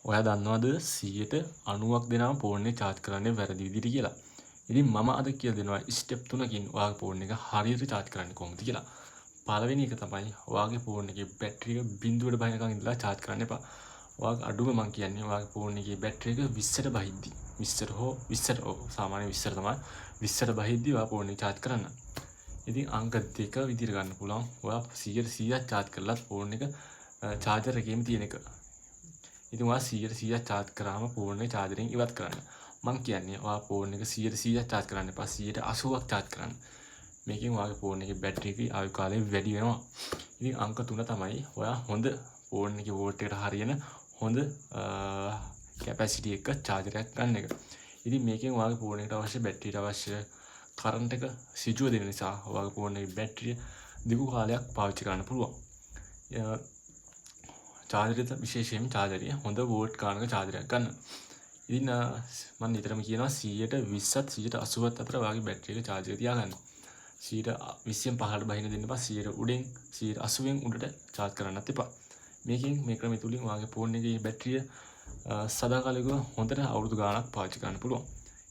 ඔයා දන්නවද 90ක් දෙනා ෆෝන් එක charge කරන්නේ වැරදි විදිහට කියලා. ඉතින් මම අද කියලා දෙනවා ස්ටෙප් 3කින් ඔයාගේ ෆෝන් එක හරියට charge කරන්නේ කොහොමද කියලා. පළවෙනි එක තමයි ඔයාගේ ෆෝන් එකේ බැටරි එක බිඳුවට බහිනකන් ඉඳලා charge කරන්න එපා. ඔයාගේ අඩුම මං කියන්නේ ඔයාගේ ෆෝන් එකේ බැටරි එක 20ට බහිද්දි 20ට හෝ 20ට සාමාන්‍ය 20ට තමයි 20ට බහිද්දි ඔයා ෆෝන් එක charge කරන්න. ඉතින් අංක 2 විදිහට ගන්න පුළුවන්. ඔයා 100ක් charge කරලත් ෆෝන් එක charger එකේම තියෙන එක. ඉතින් ඔයා 100ක් charge කරාම ෆෝන් එක charger එකෙන් ඉවත් කරන්න. මං කියන්නේ ඔයා ෆෝන් එක 100ක් charge කරන්න එපා 80ක් charge කරන්න. මේකෙන් ඔයාගේ ෆෝන් එකේ බැටරි එකේ ආයු කාලය වැඩි වෙනවා. ඉතින් අංක 3 තමයි ඔයා හොඳ ෆෝන් එකේ වෝල්ට් එකට හරියන හොඳ කැපැසිටි එක charger එකක් ගන්න එක. ඉතින් මේකෙන් ඔයාගේ ෆෝන් එකට අවශ්‍ය බැටරියට අවශ්‍ය කරන්ට් එක සිජුව දෙන නිසා ඔයාගේ ෆෝන් එකේ බැටරිය දිගු කාලයක් පාවිච්චි කරන්න පුළුවන්. charger එක විශේෂයෙන්ම charger එක හොඳ වෝල්ට් ගන්නක charger එකක් ගන්න. ඉතින් මම නිතරම කියනවා 120ත් 180ත් අතර ඔයාගේ බැටරි එක charge එක තියාගන්න. 120න් පහළට බහින්න දෙන්න එපා. 100 උඩින් 180න් උඩට charge කරන්නත් එපා. මේ ක්‍රමය තුලින් ඔයාගේ ෆෝන් එකේ බැටරිය සදාකාලිකව හොඳට අවුරුදු ගාණක් පාවිච්චි කරන්න පුළුවන්.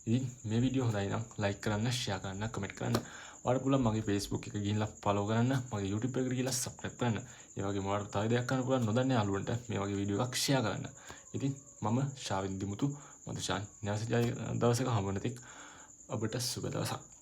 ඉතින් මේ වීඩියෝ හොඳයි නම් like කරන්න, share කරන්න, comment කරන්න. ඔයාලට පුළුවන් මගේ Facebook එක ගිහිල්ලා follow කරන්න, මගේ YouTube එකට ගිහිල්ලා subscribe කරන්න. ඒ වගේම ඔයාලට තව දෙයක් කරන්න පුළුවන් නොදන්න යාළුවන්ට මේ වගේ වීඩියෝ එකක් share කරන්න. ඉතින් මම ශාවින් දිමුතු මදුෂාන් නැවත දවසක හම්බ වෙන තෙක් ඔබට සුබ දවසක්.